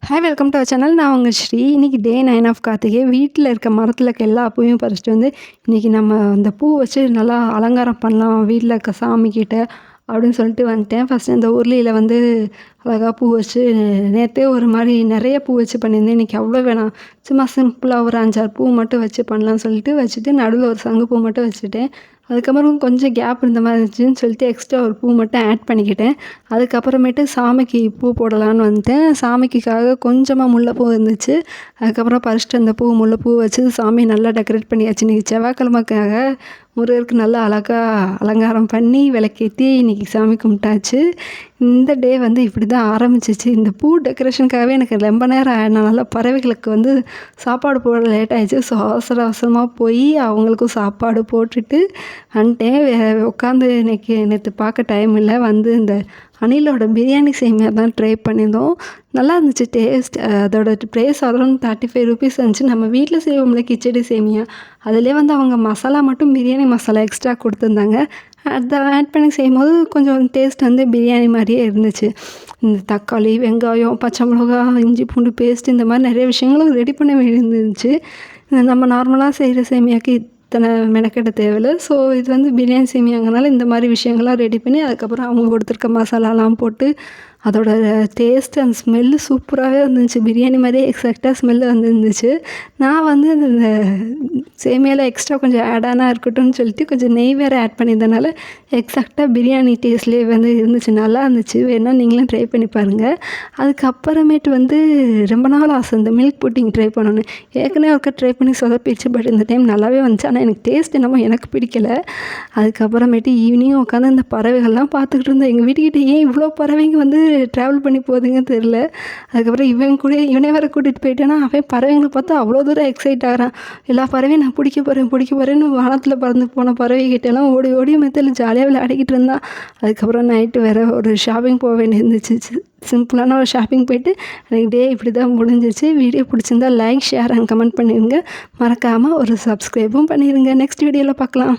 Hi welcome to our channel. நான் உங்கள் ஸ்ரீ. இன்றைக்கி டே 9 ஆஃப் கார்த்திகை. வீட்டில் இருக்க மரத்தில் இருக்க எல்லா பூவையும் பறிச்சிட்டு வந்து இன்றைக்கி நம்ம அந்த பூ வச்சு நல்லா அலங்காரம் பண்ணலாம் வீட்டில் இருக்க சாமிக்கிட்ட அப்படின்னு சொல்லிட்டு வந்துட்டேன். ஃபஸ்ட்டு இந்த உருளியில் வந்து அழகாக பூ வச்சு நேற்றே ஒரு மாதிரி நிறைய பூ வச்சு பண்ணியிருந்தேன். இன்றைக்கி அவ்வளோ வேணாம், சும்மா சிம்பிளாக ஒரு 5-6 பூ மட்டும் வச்சு பண்ணலான்னு சொல்லிட்டு வச்சுட்டு நடுவில் ஒரு சங்கு பூ மட்டும் வச்சுட்டேன். அதுக்கப்புறம் கொஞ்சம் கேப் இருந்த மாதிரி இருந்துச்சுன்னு சொல்லிட்டு எக்ஸ்ட்ரா ஒரு பூ மட்டும் ஆட் பண்ணிக்கிட்டேன். அதுக்கப்புறமேட்டு சாமிக்கு பூ போடலான்னு வந்துட்டேன். சாமிக்காக கொஞ்சமாக முல்லைப்பூ இருந்துச்சு. அதுக்கப்புறம் பறிச்சிட்டு அந்த முல்லைப்பூ வச்சு சாமியை நல்லா டெக்கரேட் பண்ணியாச்சு. இன்றைக்கி செவ்வாய்க்கிழமைக்காக முருகருக்கு நல்லா அழகாக அலங்காரம் பண்ணி விளக்கேற்றி இன்றைக்கி சாமி கும்பிட்டாச்சு. இந்த டே வந்து இப்படி தான் ஆரம்பிச்சிச்சு. இந்த பூ டெக்கரேஷனுக்காகவே எனக்கு ரொம்ப நேரம் ஆகினால பறவைகளுக்கு வந்து சாப்பாடு போட லேட் ஆகிடுச்சு. ஸோ அவசர அவசரமாக போய் அவங்களுக்கும் சாப்பாடு போட்டுட்டு வந்துட்டேன். உட்காந்து நேற்று பார்க்க டைம் இல்லை. வந்து இந்த அணிலோட பிரியாணி சேமியா தான் ட்ரை பண்ணியிருந்தோம். நல்லா இருந்துச்சு டேஸ்ட். அதோட ப்ரைஸ் அரௌண்ட் 35 ருபீஸ் இருந்துச்சு. நம்ம வீட்டில் செய்வோம்ல கிச்சடி சேமியா, அதிலே வந்து அவங்க மசாலா மட்டும் பிரியாணி மசாலா எக்ஸ்ட்ரா கொடுத்துருந்தாங்க. அதை ஆட் பண்ணி செய்யும்போது கொஞ்சம் டேஸ்ட் வந்து பிரியாணி மாதிரியே இருந்துச்சு. இந்த தக்காளி, வெங்காயம், பச்சை மிளகா, இஞ்சி பூண்டு பேஸ்ட் இந்த மாதிரி நிறைய விஷயங்களும் ரெடி பண்ண வேண்டியிருந்துச்சு. நம்ம நார்மலாக செய்கிற சேமியாவுக்கு இத்தனை மெனக்கெட தேவையில்லை. ஸோ இது வந்து பிரியாணி சேமியாங்கிறனால இந்த மாதிரி விஷயங்கள்லாம் ரெடி பண்ணி அதுக்கப்புறம் அவங்க கொடுத்துருக்க மசாலாலாம் போட்டு அதோட டேஸ்ட் அண்ட் ஸ்மெல்லு சூப்பராகவே இருந்துச்சு. பிரியாணி மாதிரியே எக்ஸாக்டாக ஸ்மெல்லு வந்துருந்துச்சு. நான் வந்து இந்த சேமியாவில் எக்ஸ்ட்ரா கொஞ்சம் ஆடானா இருக்கட்டும்னு சொல்லிட்டு கொஞ்சம் நெய் வேறு ஆட் பண்ணியிருந்தனால எக்ஸாக்டாக பிரியாணி டேஸ்ட்லேயே வந்து இருந்துச்சு. நல்லா இருந்துச்சு. வேணால் நீங்களும் ட்ரை பண்ணி பாருங்கள். அதுக்கப்புறமேட்டு வந்து ரொம்ப நாள் ஆசை இந்த மில்க் புட்டிங் ட்ரை பண்ணணும். ஏற்கனவே ஒருக்கா ட்ரை பண்ணி சொதப்பிடுச்சு. பட் இந்த டைம் நல்லாவே வந்துச்சு. ஆனால் எனக்கு டேஸ்ட் என்னமோ எனக்கு பிடிக்கலை. அதுக்கப்புறமேட்டு ஈவினிங் உட்காந்து அந்த பறவைகள்லாம் பார்த்துக்கிட்டு இருந்தேன். எங்கள் வீட்டுக்கிட்ட ஏன் இவ்வளோ பறவைங்க வந்து ட்ராவல் பண்ணி போகுதுங்கன்னு தெரில. அதுக்கப்புறம் இவனே வேறு கூட்டிகிட்டு போயிட்டேன்னா அவன் பறவைங்களை பார்த்தா அவ்வளோ தூரம் எக்ஸைட் ஆகிறான். எல்லா பறவையும் நான் பிடிக்க போகிறேன்னு வானத்தில் பறந்து போன பறவைகிட்டெல்லாம் ஓடி ஓடி மெத்தில் ஜாலியாக விளையாடிக்கிட்டு இருந்தான். அதுக்கப்புறம் நைட்டு வேறு ஒரு ஷாப்பிங் போக வேண்டியிருந்துச்சு. சிம்பிளான ஒரு ஷாப்பிங் போயிட்டு எனக்கு டே இப்படி தான் முடிஞ்சிச்சு. வீடியோ பிடிச்சிருந்தா லைக், ஷேர் அண்ட் கமெண்ட் பண்ணிடுங்க. மறக்காமல் ஒரு சப்ஸ்கிரைபும் பண்ணிடுங்க. நெக்ஸ்ட் வீடியோவில் பார்க்கலாம்.